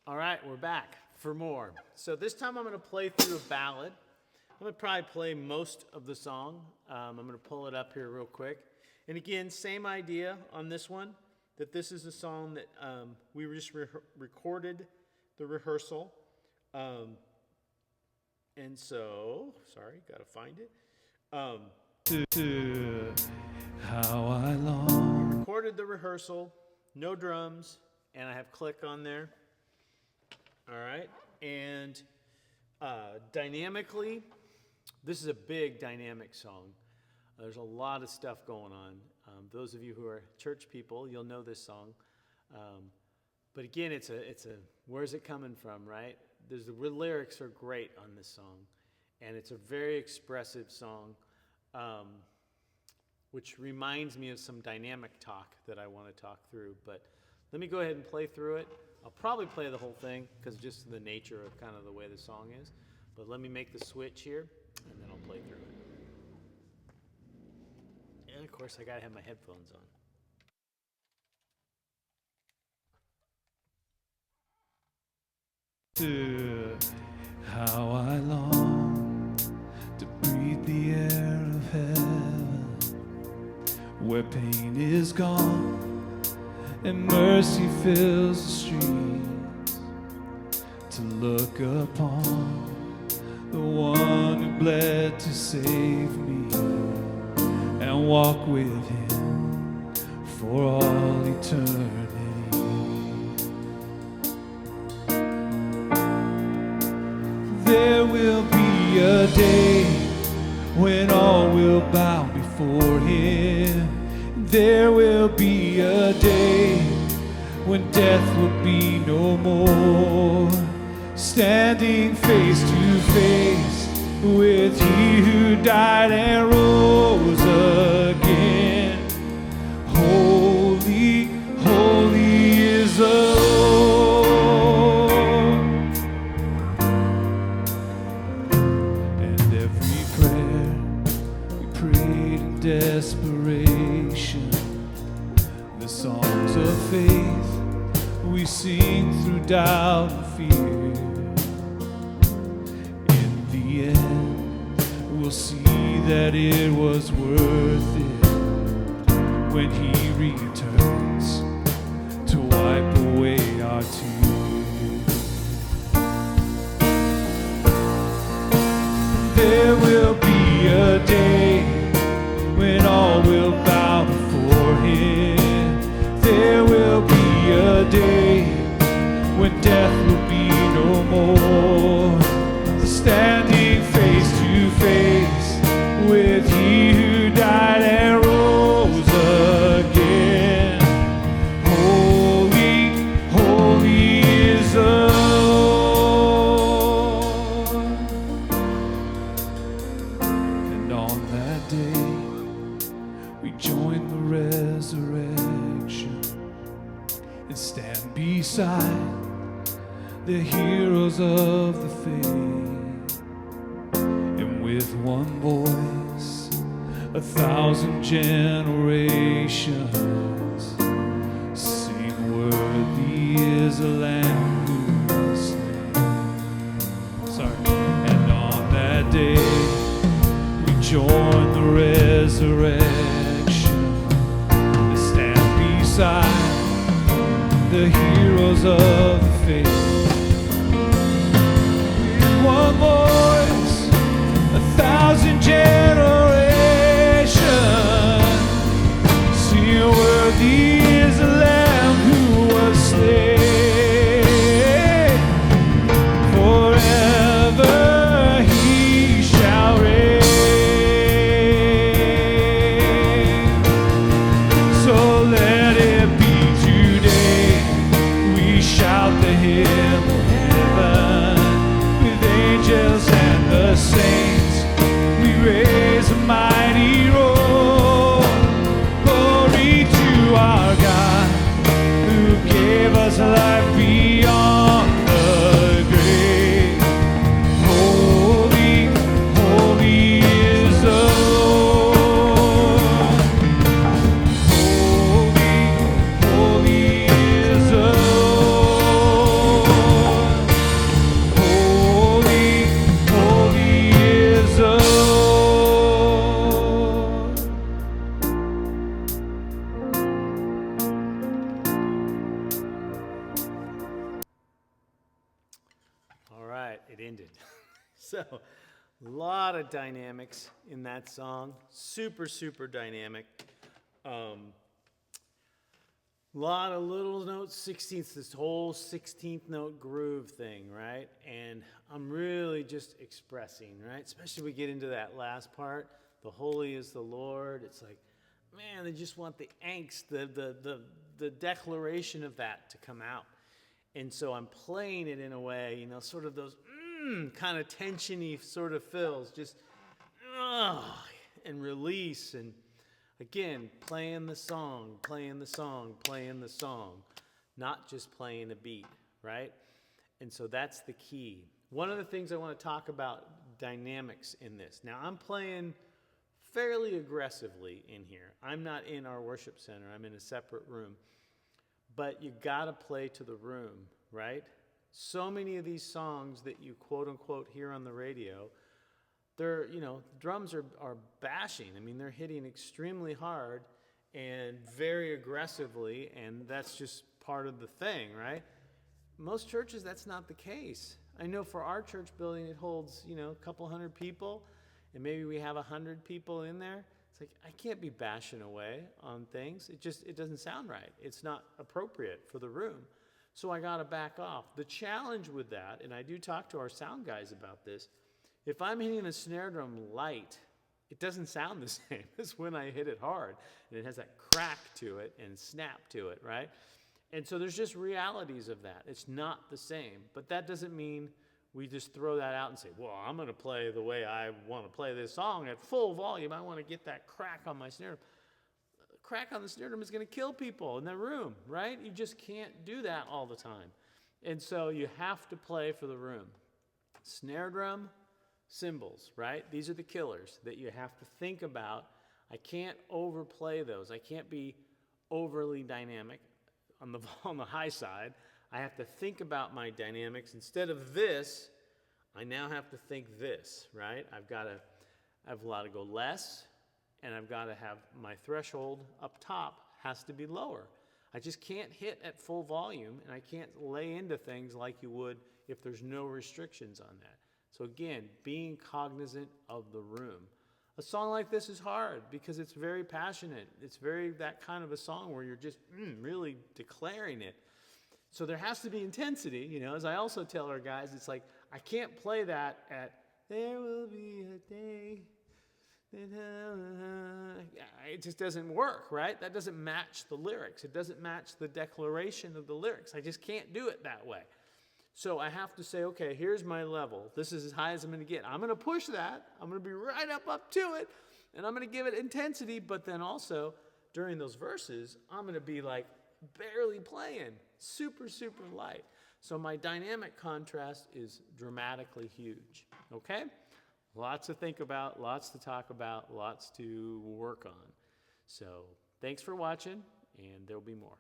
All right, we're back for more. So this time I'm going to play through a ballad. I'm going to probably play most of the song. I'm going to pull it up here real quick. And again, same idea on this one, that this is a song that we just recorded the rehearsal. And so, sorry, got to find it. How I long. Recorded the rehearsal, no drums, and I have click on there. All right, and dynamically, this is a big dynamic song. There's a lot of stuff going on. Those of you who are church people, you'll know this song. But again, it's a where's it coming from, right? The lyrics are great on this song, and it's a very expressive song, which reminds me of some dynamic talk that I want to talk through. But let me go ahead and play through it. I'll probably play the whole thing because just the nature of kind of the way the song is. But let me make the switch here, and then I'll play through it. And of course, I gotta have my headphones on. How I long to breathe the air of heaven, where pain is gone and mercy fills the streets, to look upon the one who bled to save me and walk with him for all eternity. There will be a day when all will bow before him. There will be a day when death will be no more, standing face to face with he who died and rose again. Holy, holy is the Lord. And every prayer we prayed in desperation, the songs of faith we sing through doubt and fear, in the end we'll see that it was worth it when he returns to wipe away our tears. There will be a day when all will bow before him. There will be a day when death will be no more, standing face to face with he who died and rose again. Holy, holy is the Lord. And on that day we join the resurrection and stand beside the heroes of the faith, and with one voice 1,000 generations sing, worthy is the Lamb who was slain. And on that day we join the resurrection and stand beside the heroes of the faith. With one voice, 1,000 generations sing, worthy is the Lamb who was slain. Forever he shall reign. So let it be today. We shout the hymn of heaven with angels and the saints. We raise a mighty roar. Glory to our God who gave us life beyond the grave. Holy, holy is the Lord. Holy, holy is the Lord. it ended. So, a lot of dynamics in that song. Super, super dynamic. Lot of little notes, 16ths, this whole 16th note groove thing, right? And I'm really just expressing, right? Especially we get into that last part, the holy is the Lord. It's like, man, they just want the angst, the declaration of that to come out. And so I'm playing it in a way, you know, sort of those kind of tensiony sort of fills, just and release, and again, playing the song, playing the song, playing the song, not just playing a beat, right? And so that's the key. One of the things I want to talk about dynamics in this. Now, I'm playing fairly aggressively in here. I'm not in our worship center. I'm in a separate room. But you got to play to the room, right? So many of these songs that you quote unquote hear on the radio, they're, you know, drums are bashing. I mean, they're hitting extremely hard and very aggressively, and that's just part of the thing, right? Most churches, that's not the case. I know for our church building, it holds, you know, a couple hundred people, and maybe we have 100 people in there. It's like, I can't be bashing away on things. It doesn't sound right. It's not appropriate for the room. So I got to back off. The challenge with that, and I do talk to our sound guys about this, if I'm hitting a snare drum light, it doesn't sound the same as when I hit it hard. And it has that crack to it and snap to it, right? And so there's just realities of that. It's not the same. But that doesn't mean we just throw that out and say, well, I'm going to play the way I want to play this song at full volume. I want to get that crack on my snare drum. Crack on the snare drum is going to kill people in the room, right? You just can't do that all the time. And so you have to play for the room. Snare drum, cymbals, right? These are the killers that you have to think about. I can't overplay those. I can't be overly dynamic on the high side. I have to think about my dynamics. Instead of this, I now have to think this, right? I've got to go less, and I've got to have my threshold up top has to be lower. I just can't hit at full volume, and I can't lay into things like you would if there's no restrictions on that. So again, being cognizant of the room. A song like this is hard because it's very passionate. It's very that kind of a song where you're just really declaring it. So there has to be intensity, you know, as I also tell our guys, it's like, I can't play that at, there will be a day. It just doesn't work, right? That doesn't match the lyrics. It doesn't match the declaration of the lyrics. I just can't do it that way. So I have to say, okay, here's my level. This is as high as I'm going to get. I'm going to push that. I'm going to be right up to it, and I'm going to give it intensity, but then also during those verses, I'm going to be like barely playing, super, super light. So my dynamic contrast is dramatically huge, okay? Lots to think about, lots to talk about, lots to work on. So thanks for watching, and there'll be more.